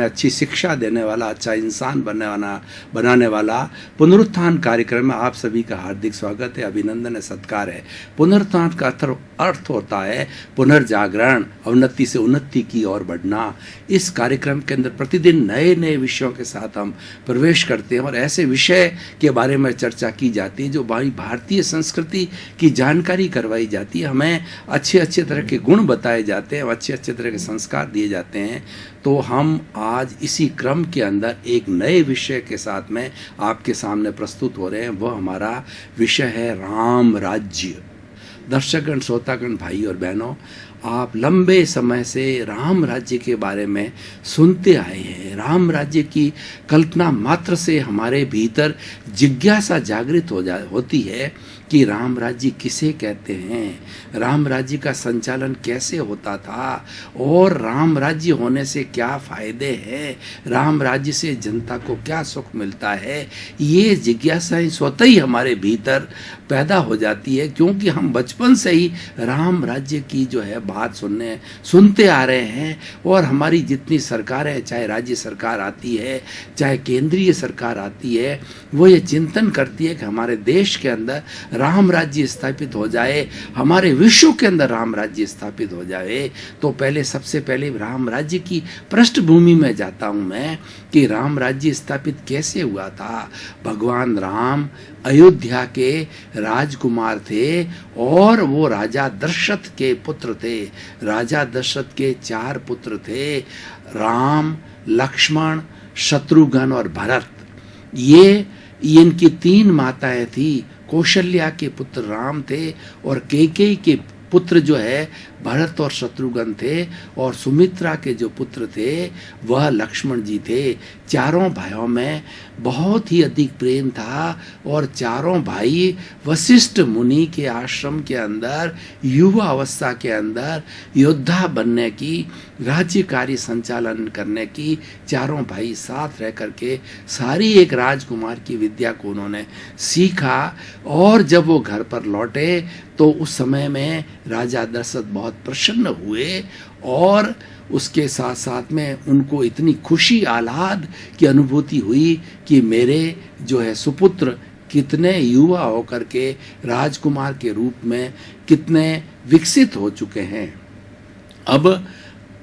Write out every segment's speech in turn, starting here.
अच्छी शिक्षा देने वाला, अच्छा इंसान बनाने वाला पुनरुत्थान कार्यक्रम में आप सभी का हार्दिक स्वागत है, अभिनंदन है, सत्कार है। पुनरुत्थान का अर्थ होता है पुनर्जागरण, अवनति से उन्नति की ओर बढ़ना। इस कार्यक्रम के अंदर प्रतिदिन नए नए विषयों के साथ हम प्रवेश करते हैं और ऐसे विषय के बारे में चर्चा की जाती है जो भारतीय संस्कृति की जानकारी करवाई जाती है। हमें अच्छे अच्छे तरह के गुण बताए जाते हैं, अच्छे अच्छे तरह के संस्कार दिए जाते हैं। तो हम आज इसी क्रम के अंदर एक नए विषय के साथ में आपके सामने प्रस्तुत हो रहे हैं। वह हमारा विषय है राम राज्य। दर्शकगण, श्रोतागण, भाई और बहनों, आप लंबे समय से राम राज्य के बारे में सुनते आए हैं। राम राज्य की कल्पना मात्र से हमारे भीतर जिज्ञासा जागृत होती है कि राम राज्य किसे कहते हैं, राम राज्य का संचालन कैसे होता था और राम राज्य होने से क्या फ़ायदे हैं, राम राज्य से जनता को क्या सुख मिलता है। ये जिज्ञासाएं स्वतः ही हमारे भीतर पैदा हो जाती है, क्योंकि हम बचपन से ही राम राज्य की जो है बात सुनते आ रहे हैं। और हमारी जितनी सरकारें, चाहे राज्य सरकार आती है, चाहे केंद्रीय सरकार आती है, वो ये चिंतन करती है कि हमारे देश के अंदर राम राज्य स्थापित हो जाए, हमारे विश्व के अंदर राम राज्य स्थापित हो जाए। तो सबसे पहले राम राज्य की पृष्ठभूमि में जाता हूँ मैं कि राम राज्य स्थापित कैसे हुआ था। भगवान राम अयोध्या के राजकुमार थे और वो राजा दशरथ के पुत्र थे। राजा दशरथ के 4 पुत्र थे, राम, लक्ष्मण, शत्रुघ्न और भरत। ये इनकी 3 माताएं थी। कौशल्या के पुत्र राम थे और कैकेयी के पुत्र जो है भरत और शत्रुघ्न थे, और सुमित्रा के जो पुत्र थे वह लक्ष्मण जी थे। चारों भाइयों में बहुत ही अधिक प्रेम था और चारों भाई वशिष्ठ मुनि के आश्रम के अंदर युवा अवस्था के अंदर योद्धा बनने की, राज्य कार्य संचालन करने की, चारों भाई साथ रह करके सारी एक राजकुमार की विद्या को उन्होंने सीखा। और जब वो घर पर लौटे तो उस समय में राजा दशरथ बहुत प्रसन्न हुए और उसके साथ साथ में उनको इतनी खुशी, आह्लाद की अनुभूति हुई कि मेरे जो है सुपुत्र कितने युवा होकर के राजकुमार के रूप में कितने विकसित हो चुके हैं। अब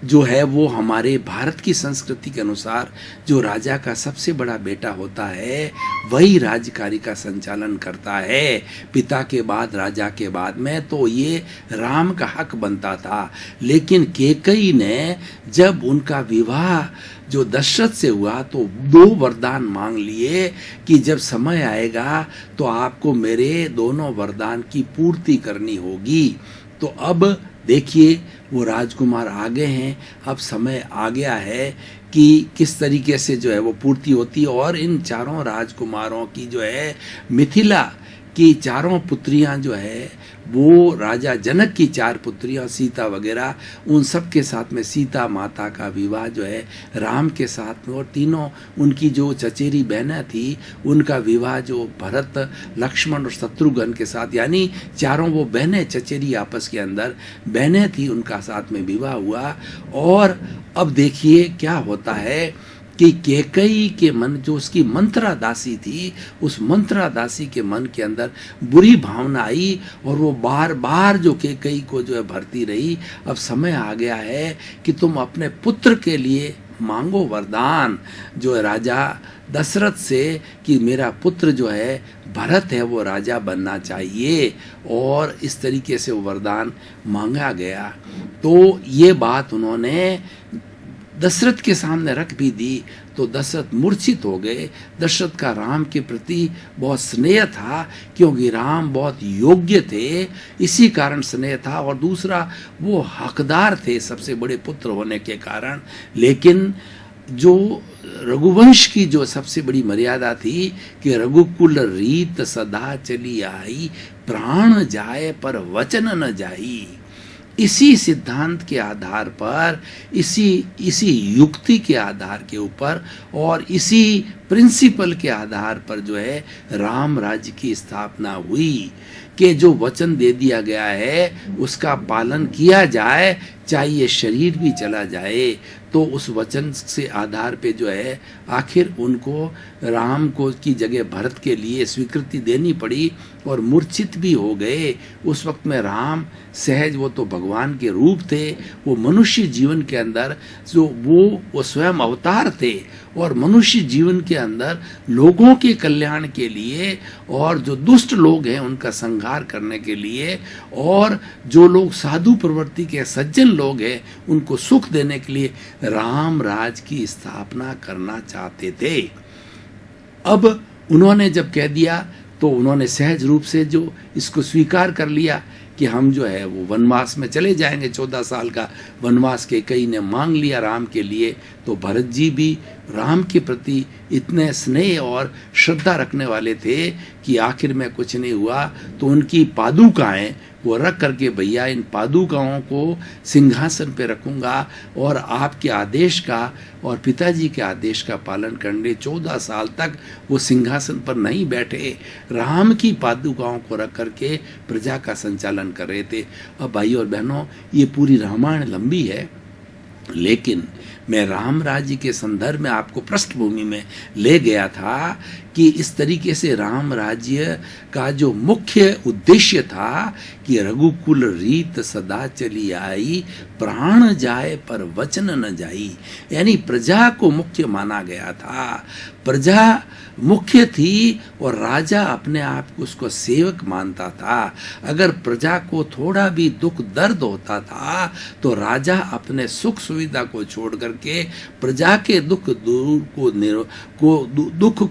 जो है वो हमारे भारत की संस्कृति के अनुसार जो राजा का सबसे बड़ा बेटा होता है वही राज्यकारी का संचालन करता है। पिता के बाद, राजा के बाद में तो ये राम का हक बनता था। लेकिन कैकेयी ने जब उनका विवाह जो दशरथ से हुआ तो 2 वरदान मांग लिए कि जब समय आएगा तो आपको मेरे दोनों वरदान की पूर्ति करनी होगी। तो अब देखिए वो राजकुमार आ गए हैं, अब समय आ गया है कि किस तरीके से जो है वो पूर्ति होती है। और इन चारों राजकुमारों की जो है मिथिला की 4 पुत्रियां जो है वो राजा जनक की 4 पुत्रियां, सीता वगैरह, उन सब के साथ में सीता माता का विवाह जो है राम के साथ में, और तीनों उनकी जो चचेरी बहनें थी उनका विवाह जो भरत, लक्ष्मण और शत्रुघ्न के साथ, यानी चारों वो बहनें चचेरी आपस के अंदर बहनें थी, उनका साथ में विवाह हुआ। और अब देखिए क्या होता है कि कैकेयी के मन, जो उसकी मंत्रा दासी थी, उस मंत्रा दासी के मन के अंदर बुरी भावना आई और वो बार बार जो कैकेयी को जो है भरती रही। अब समय आ गया है कि तुम अपने पुत्र के लिए मांगो वरदान, जो है राजा दशरथ से, कि मेरा पुत्र जो है भरत है वो राजा बनना चाहिए। और इस तरीके से वो वरदान मांगा गया। तो ये बात उन्होंने दशरथ के सामने रख भी दी तो दशरथ मूर्छित हो गए। दशरथ का राम के प्रति बहुत स्नेह था, क्योंकि राम बहुत योग्य थे, इसी कारण स्नेह था। और दूसरा वो हकदार थे सबसे बड़े पुत्र होने के कारण। लेकिन जो रघुवंश की जो सबसे बड़ी मर्यादा थी कि रघुकुल रीत सदा चली आई, प्राण जाए पर वचन न जाई। इसी सिद्धांत के आधार पर, इसी युक्ति के आधार के ऊपर और इसी प्रिंसिपल के आधार पर जो है राम राज्य की स्थापना हुई कि जो वचन दे दिया गया है उसका पालन किया जाए, चाहे ये शरीर भी चला जाए। तो उस वचन से आधार पे जो है आखिर उनको राम को की जगह भरत के लिए स्वीकृति देनी पड़ी और मूर्छित भी हो गए। उस वक्त में राम सहज, वो तो भगवान के रूप थे, वो मनुष्य जीवन के अंदर जो वो स्वयं अवतार थे और मनुष्य जीवन के अंदर लोगों के कल्याण के लिए और जो दुष्ट लोग हैं उनका संहार करने के लिए और जो लोग साधु प्रवृत्ति के सज्जन लोग हैं उनको सुख देने के लिए राम राज की स्थापना करना चाहते थे। अब उन्होंने जब कह दिया तो उन्होंने सहज रूप से जो इसको स्वीकार कर लिया कि हम जो है वो वनवास में चले जाएंगे। 14 साल का वनवास के कई ने मांग लिया राम के लिए। तो भरत जी भी राम के प्रति इतने स्नेह और श्रद्धा रखने वाले थे कि आखिर में कुछ नहीं हुआ तो उनकी पादुकाएं वो रख करके, भैया इन पादुकाओं को सिंहासन पे रखूंगा और आपके आदेश का और पिताजी के आदेश का पालन करने। 14 साल तक वो सिंहासन पर नहीं बैठे, राम की पादुकाओं को रख करके प्रजा का संचालन कर रहे थे। अब भाई और बहनों, ये पूरी रामायण लंबी है, लेकिन मैं राम राज्य के संदर्भ में आपको पृष्ठभूमि में ले गया था कि इस तरीके से राम राज्य का जो मुख्य उद्देश्य था कि रघुकुल रीत सदा चली आई, प्राण जाए पर वचन न जाई। यानी प्रजा को मुख्य माना गया था, प्रजा मुख्य थी और राजा अपने आप को उसको सेवक मानता था। अगर प्रजा को थोड़ा भी दुख दर्द होता था तो राजा अपने सुख सुविधा को छोड़ करके प्रजा के दुख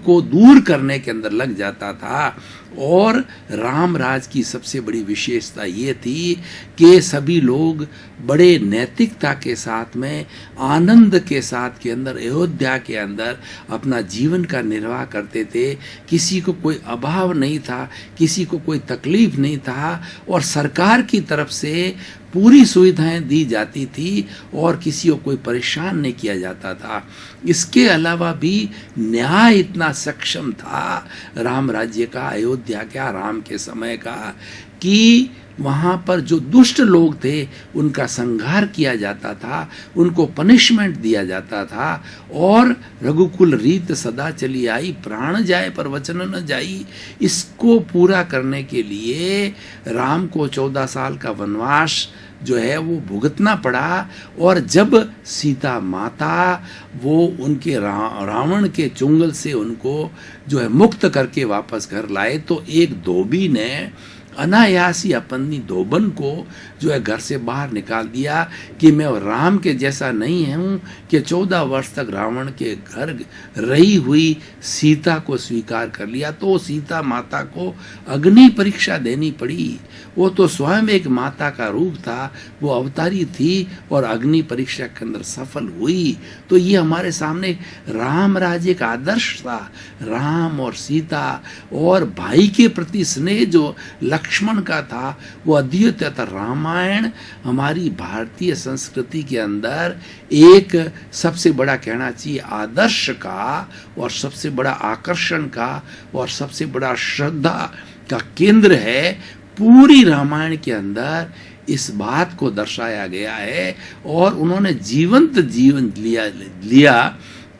को दूर करने के अंदर लग जाता था। और राम राज की सबसे बड़ी विशेषता ये थी कि सभी लोग बड़े नैतिकता के साथ में, आनंद के साथ के अंदर, अयोध्या के अंदर अपना जीवन का निर्वाह करते थे। किसी को कोई अभाव नहीं था, किसी को कोई तकलीफ नहीं था और सरकार की तरफ से पूरी सुविधाएं दी जाती थी और किसी को कोई परेशान नहीं किया जाता था। इसके अलावा भी न्याय इतना सक्षम था राम राज्य का, अयोध्या का, राम के समय का, कि वहाँ पर जो दुष्ट लोग थे उनका संहार किया जाता था, उनको पनिशमेंट दिया जाता था। और रघुकुल रीत सदा चली आई, प्राण जाए पर वचन न जाई। इसको पूरा करने के लिए राम को 14 साल का वनवास जो है वो भुगतना पड़ा। और जब सीता माता वो उनके रावण के चुंगल से उनको जो है मुक्त करके वापस घर लाए तो एक धोबी ने अनायासी अपनी धोबन को जो है घर से बाहर निकाल दिया कि मैं राम के जैसा नहीं हूँ कि 14 वर्ष तक रावण के घर रही हुई सीता को स्वीकार कर लिया। तो सीता माता को अग्नि परीक्षा देनी पड़ी। वो तो स्वयं एक माता का रूप था, वो अवतारी थी और अग्नि परीक्षा के अंदर सफल हुई। तो ये हमारे सामने राम राज्य का आदर्श था। राम और सीता और भाई के प्रति स्नेह जो लक्ष्मण का था वो अद्वितीय था। रामायण हमारी भारतीय संस्कृति के अंदर एक सबसे बड़ा कहना चाहिए आदर्श का और सबसे बड़ा आकर्षण का और सबसे बड़ा श्रद्धा का केंद्र है। पूरी रामायण के अंदर इस बात को दर्शाया गया है और उन्होंने जीवंत जीवन लिया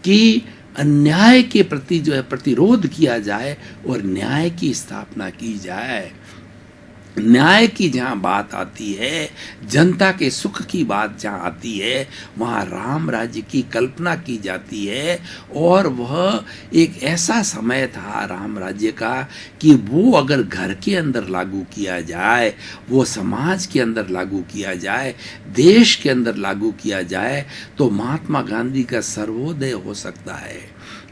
कि अन्याय के प्रति जो है प्रतिरोध किया जाए और न्याय की स्थापना की जाए। न्याय की जहाँ बात आती है, जनता के सुख की बात जहाँ आती है, वहाँ राम राज्य की कल्पना की जाती है। और वह एक ऐसा समय था राम राज्य का कि वो अगर घर के अंदर लागू किया जाए, वो समाज के अंदर लागू किया जाए, देश के अंदर लागू किया जाए तो महात्मा गांधी का सर्वोदय हो सकता है।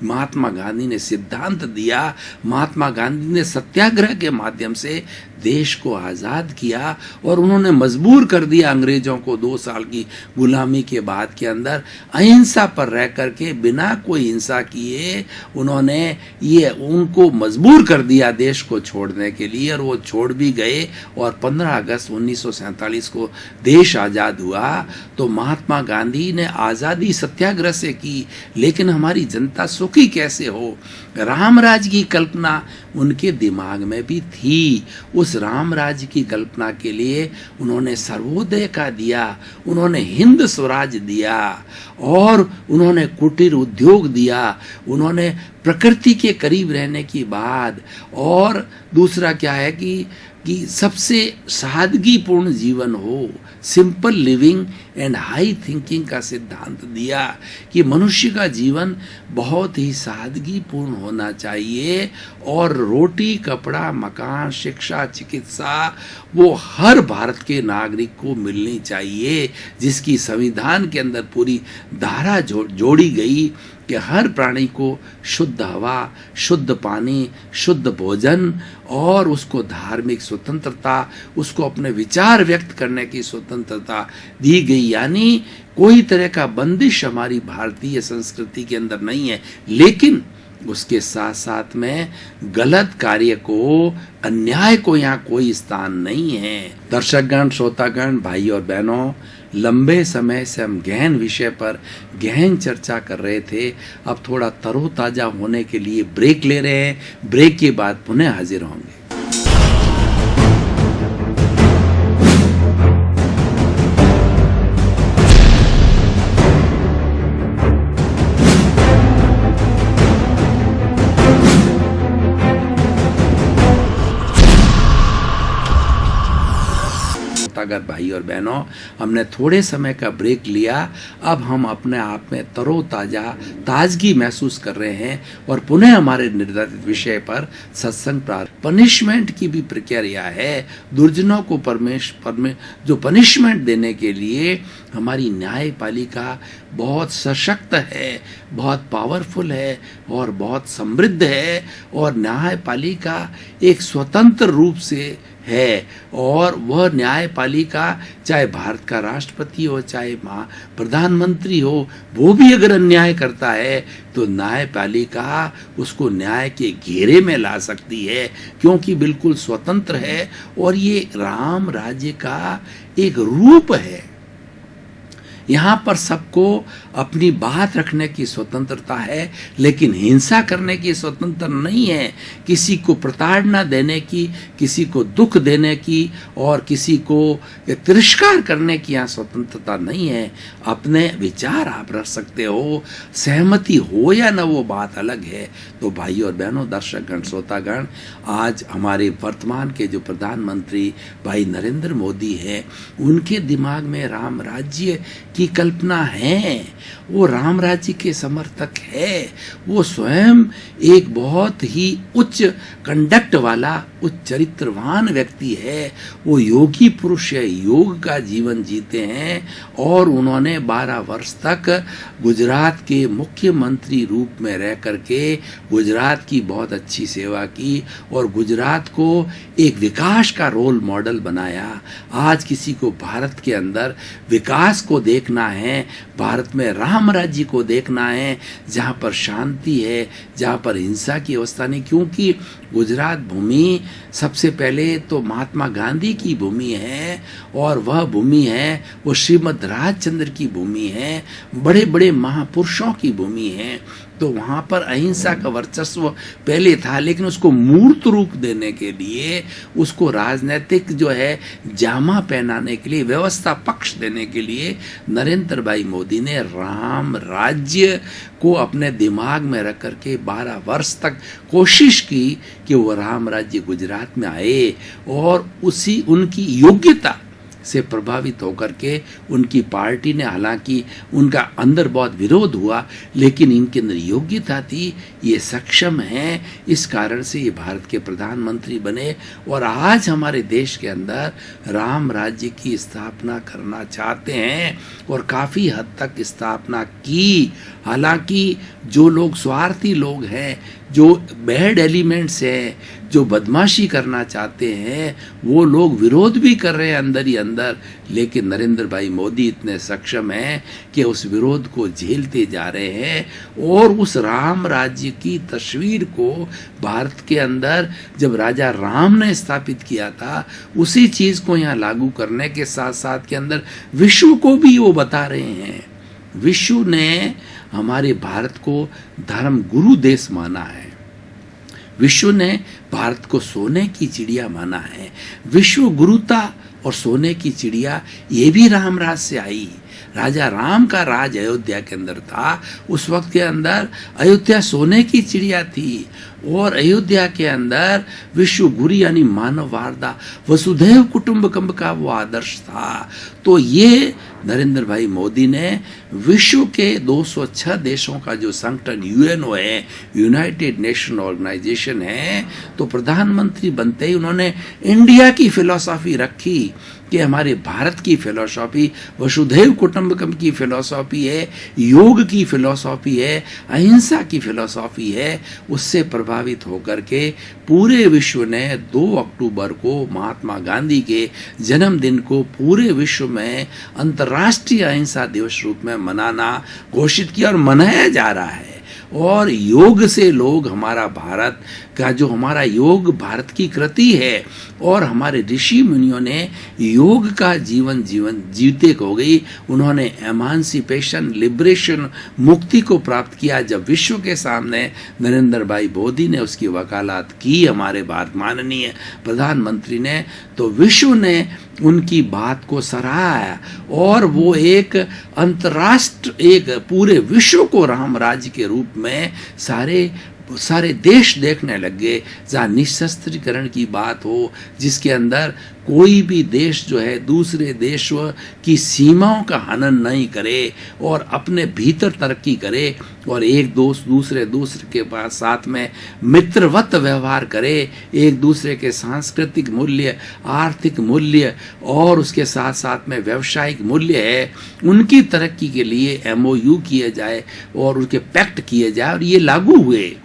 महात्मा गांधी ने सिद्धांत दिया, महात्मा गांधी ने सत्याग्रह के माध्यम से देश को आज़ाद किया और उन्होंने मजबूर कर दिया अंग्रेजों को 2 साल की गुलामी के बाद के अंदर अहिंसा पर रह करके बिना कोई हिंसा किए उन्होंने ये उनको मजबूर कर दिया देश को छोड़ने के लिए, और वो छोड़ भी गए। और 15 अगस्त 1947 को देश आज़ाद हुआ तो महात्मा गांधी ने आज़ादी सत्याग्रह से की, लेकिन हमारी जनता सुखी कैसे हो, रामराज की कल्पना उनके दिमाग में भी थी। उस रामराज की कल्पना के लिए उन्होंने सर्वोदय का दिया, उन्होंने हिंद स्वराज दिया, और उन्होंने कुटीर उद्योग दिया, उन्होंने प्रकृति के करीब रहने की बात, और दूसरा क्या है कि सबसे सादगीपूर्ण जीवन हो, simple living and high thinking का सिद्धांत दिया कि मनुष्य का जीवन बहुत ही सादगीपूर्ण होना चाहिए, और रोटी, कपड़ा, मकान, शिक्षा, चिकित्सा वो हर भारत के नागरिक को मिलनी चाहिए, जिसकी संविधान के अंदर पूरी धारा जोड़ी गई कि हर प्राणी को शुद्ध हवा, शुद्ध पानी, शुद्ध भोजन, और उसको धार्मिक स्वतंत्रता, उसको अपने विचार व्यक्त करने की स्वतंत्रता दी गई। यानी कोई तरह का बंदिश हमारी भारतीय संस्कृति के अंदर नहीं है, लेकिन उसके साथ साथ में गलत कार्य को, अन्याय को यहाँ कोई स्थान नहीं है। दर्शकगण, श्रोतागण, भाई और बहनों, लंबे समय से हम गहन विषय पर गहन चर्चा कर रहे थे। अब थोड़ा तरोताजा होने के लिए ब्रेक ले रहे हैं। ब्रेक के बाद पुनः हाजिर होंगे। अगर भाई और बहनों, हमने थोड़े समय का ब्रेक लिया, अब हम अपने आप में तरोताजा, ताजगी महसूस कर रहे हैं और पुनः हमारे निर्धारित विषय पर सत्संग प्रारंभ। पनिशमेंट की भी प्रक्रिया है। दुर्जनों को जो पनिशमेंट देने के लिए हमारी न्यायपालिका बहुत सशक्त है, बहुत पावरफुल है और बहुत समृद्ध है, और न्यायपालिका एक स्वतंत्र रूप से है, और वह न्यायपालिका चाहे भारत का राष्ट्रपति हो, चाहे प्रधानमंत्री हो, वो भी अगर अन्याय करता है तो न्यायपालिका उसको न्याय के घेरे में ला सकती है, क्योंकि बिल्कुल स्वतंत्र है। और ये राम राज्य का एक रूप है। यहाँ पर सबको अपनी बात रखने की स्वतंत्रता है, लेकिन हिंसा करने की स्वतंत्रता नहीं है। किसी को प्रताड़ना देने की, किसी को दुख देने की और किसी को तिरस्कार करने की यहाँ स्वतंत्रता नहीं है। अपने विचार आप रख सकते हो, सहमति हो या न, वो बात अलग है। तो भाई और बहनों, दर्शकगण, श्रोतागण, आज हमारे वर्तमान के जो प्रधानमंत्री भाई नरेंद्र मोदी हैं, उनके दिमाग में राम राज्य की कल्पना है। वो राम राज्य के समर्थक है। वो स्वयं एक बहुत ही उच्च कंडक्ट वाला, उच्च चरित्रवान व्यक्ति है। वो योगी पुरुष है, योग का जीवन जीते हैं, और उन्होंने 12 वर्ष तक गुजरात के मुख्यमंत्री रूप में रह करके गुजरात की बहुत अच्छी सेवा की और गुजरात को एक विकास का रोल मॉडल बनाया। आज किसी को भारत के अंदर विकास को देखना है, भारत में राम राज्य को देखना है, जहाँ पर शांति है, जहाँ पर हिंसा की अवस्था नहीं, क्योंकि गुजरात भूमि सबसे पहले तो महात्मा गांधी की भूमि है, और वह भूमि है वो श्रीमद् राजचंद्र की भूमि है, बड़े बड़े महापुरुषों की भूमि है। तो वहाँ पर अहिंसा का वर्चस्व पहले था, लेकिन उसको मूर्त रूप देने के लिए, उसको राजनीतिक जो है जामा पहनाने के लिए, व्यवस्था पक्ष देने के लिए नरेंद्र भाई मोदी ने राम राज्य को अपने दिमाग में रख करके 12 वर्ष तक कोशिश की कि वो राम राज्य गुजरात में आए, और उसी उनकी योग्यता से प्रभावित होकर के उनकी पार्टी ने, हालांकि उनका अंदर बहुत विरोध हुआ, लेकिन इनके अंदर योग्यता थी, ये सक्षम हैं, इस कारण से ये भारत के प्रधानमंत्री बने। और आज हमारे देश के अंदर राम राज्य की स्थापना करना चाहते हैं और काफ़ी हद तक स्थापना की। हालांकि जो लोग स्वार्थी लोग हैं, जो बैड एलिमेंट्स हैं, जो बदमाशी करना चाहते हैं वो लोग विरोध भी कर रहे हैं अंदर ही अंदर, लेकिन नरेंद्र भाई मोदी इतने सक्षम हैं कि उस विरोध को झेलते जा रहे हैं और उस राम राज्य की तस्वीर को भारत के अंदर जब राजा राम ने स्थापित किया था उसी चीज को यहाँ लागू करने के साथ साथ के अंदर विश्व को भी वो बता रहे हैं। विश्व ने हमारे भारत को धर्म गुरु देश माना है, विश्व ने भारत को सोने की चिड़िया माना है। विश्व गुरुता और सोने की चिड़िया ये भी रामराज से आई। राजा राम का राज अयोध्या के अंदर था, उस वक्त के अंदर अयोध्या सोने की चिड़िया थी और अयोध्या के अंदर विश्व गुरु यानी मानववादा वसुधैव कुटुंबकम का वो आदर्श था। तो ये नरेंद्र भाई मोदी ने विश्व के 206 देशों का जो संगठन यूएनओ है, यूनाइटेड नेशन ऑर्गेनाइजेशन है, तो प्रधानमंत्री बनते ही उन्होंने इंडिया की फिलॉसफी रखी कि हमारे भारत की फिलॉसफी वसुधैव कुटुंबकम की फिलॉसफी है, योग की फिलॉसफी है, अहिंसा की फिलॉसफी है। उससे प्रभावित होकर के पूरे विश्व ने 2 अक्टूबर को महात्मा गांधी के जन्मदिन को पूरे विश्व में अंतर्राष्ट्रीय अहिंसा दिवस रूप में मनाना घोषित किया और मनाया जा रहा है। और योग से लोग हमारा भारत का जो हमारा योग भारत की कृति है और हमारे ऋषि मुनियों ने योग का जीवन जीते हो गई। उन्होंने एमांसिपेशन लिबरेशन मुक्ति को प्राप्त किया। जब विश्व के सामने नरेंद्र भाई मोदी ने उसकी वकालत की, हमारे भारत माननीय प्रधानमंत्री ने, तो विश्व ने उनकी बात को सराहा और वो एक अंतर्राष्ट्र एक पूरे विश्व को राम राज्य के रूप में सारे देश देखने लग गए। जहाँ निशस्त्रीकरण की बात हो, जिसके अंदर कोई भी देश जो है दूसरे देश की सीमाओं का हनन नहीं करे और अपने भीतर तरक्की करे और एक दूसरे के पास साथ में मित्रवत व्यवहार करे, एक दूसरे के सांस्कृतिक मूल्य, आर्थिक मूल्य और उसके साथ साथ में व्यावसायिक मूल्य है, उनकी तरक्की के लिए MOU किए जाए और उसके पैक्ट किए जाए और ये लागू हुए।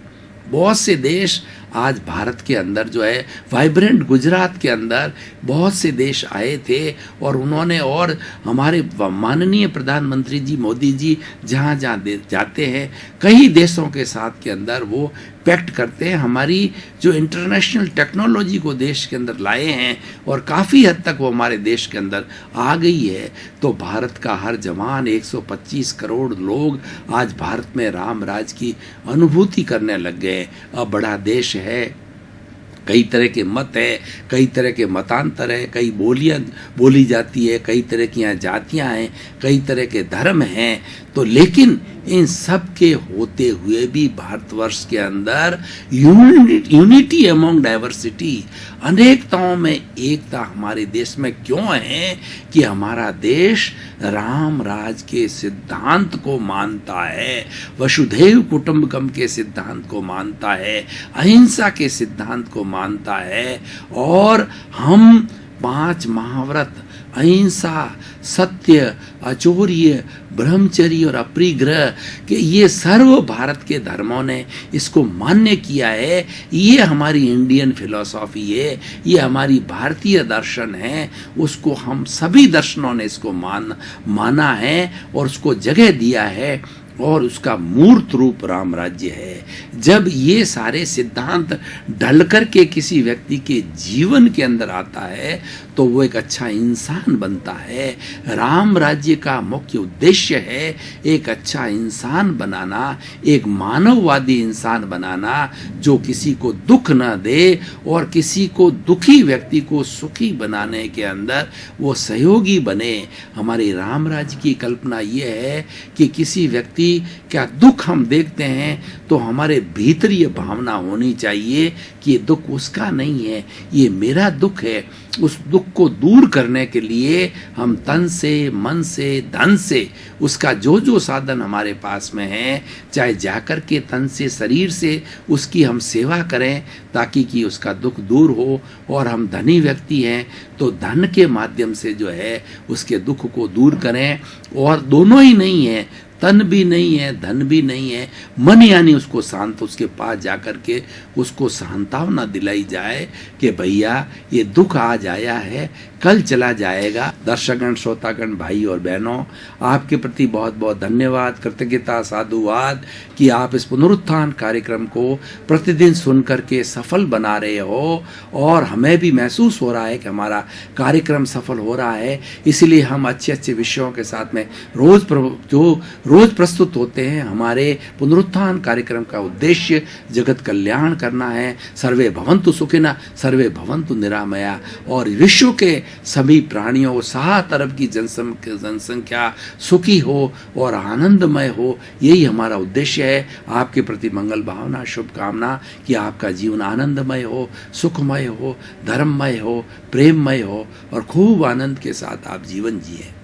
बहुत से देश आज भारत के अंदर जो है वाइब्रेंट गुजरात के अंदर बहुत से देश आए थे और उन्होंने और हमारे माननीय प्रधानमंत्री जी मोदी जी जहाँ जाते हैं कई देशों के साथ के अंदर वो पैक्ट करते हैं। हमारी जो इंटरनेशनल टेक्नोलॉजी को देश के अंदर लाए हैं और काफ़ी हद तक वो हमारे देश के अंदर आ गई है। तो भारत का हर जवान 125 करोड़ लोग आज भारत में राम राज की अनुभूति करने लग गए। अब बड़ा देश है, कई तरह के मत है, कई तरह के मतांतर है, कई बोलियाँ बोली जाती है, कई तरह की यहाँ जातियाँ हैं, कई तरह के धर्म हैं। तो लेकिन इन सब के होते हुए भी भारतवर्ष के अंदर यूनिटी अमॉन्ग डाइवर्सिटी, अनेकताओं में एकता हमारे देश में क्यों है कि हमारा देश राम राज के सिद्धांत को मानता है, वसुधैव कुटुंबकम के सिद्धांत को मानता है, अहिंसा के सिद्धांत को मानता है और हम 5 महाव्रत अहिंसा, सत्य, अचौर्य, ब्रह्मचर्य और अपरिग्रह के ये सर्व भारत के धर्मों ने इसको मान्य किया है। ये हमारी इंडियन फिलॉसफी है, ये हमारी भारतीय दर्शन है, उसको हम सभी दर्शनों ने इसको माना है और उसको जगह दिया है और उसका मूर्त रूप राम राज्य है। जब ये सारे सिद्धांत ढल कर के किसी व्यक्ति के जीवन के अंदर आता है तो वो एक अच्छा इंसान बनता है। राम राज्य का मुख्य उद्देश्य है एक अच्छा इंसान बनाना, एक मानववादी इंसान बनाना जो किसी को दुख न दे और किसी को दुखी व्यक्ति को सुखी बनाने के अंदर वो सहयोगी बने। हमारे राम राज्य की कल्पना ये है कि किसी व्यक्ति क्या दुख हम देखते हैं तो हमारे भीतर ये भावना होनी चाहिए कि ये दुख उसका नहीं है, ये मेरा दुख है। उस दुख को दूर करने के लिए हम तन से, मन से, धन से, उसका जो जो साधन हमारे पास में है, चाहे जाकर के तन से, शरीर से उसकी हम सेवा करें ताकि कि उसका दुख दूर हो। और हम धनी व्यक्ति हैं तो धन के माध्यम से जो है उसके दुख को दूर करें। और दोनों ही नहीं है तन भी नहीं है, धन भी नहीं है, मन यानी उसको शांत, उसके पास जाकर के उसको सांत्वना दिलाई जाए कि भैया ये दुख आज आया है, कल चला जाएगा। दर्शकगण, श्रोतागण, भाई और बहनों, आपके प्रति बहुत बहुत धन्यवाद, कृतज्ञता, साधुवाद कि आप इस पुनरुत्थान कार्यक्रम को प्रतिदिन सुन करके सफल बना रहे हो और हमें भी महसूस हो रहा है कि हमारा कार्यक्रम सफल हो रहा है। इसलिए हम अच्छे अच्छे विषयों के साथ में रोज प्रस्तुत होते हैं। हमारे पुनरुत्थान कार्यक्रम का उद्देश्य जगत कल्याण करना है। सर्वे भवन्तु सुखिनः, सर्वे भवन्तु निरामया, और विश्व के सभी प्राणियों, 7 अरब की जनसंख्या सुखी हो और आनंदमय हो, यही हमारा उद्देश्य है। आपके प्रति मंगल भावना, शुभकामना कि आपका जीवन आनंदमय हो, सुखमय हो, धर्ममय हो, प्रेममय हो और खूब आनंद के साथ आप जीवन जिए।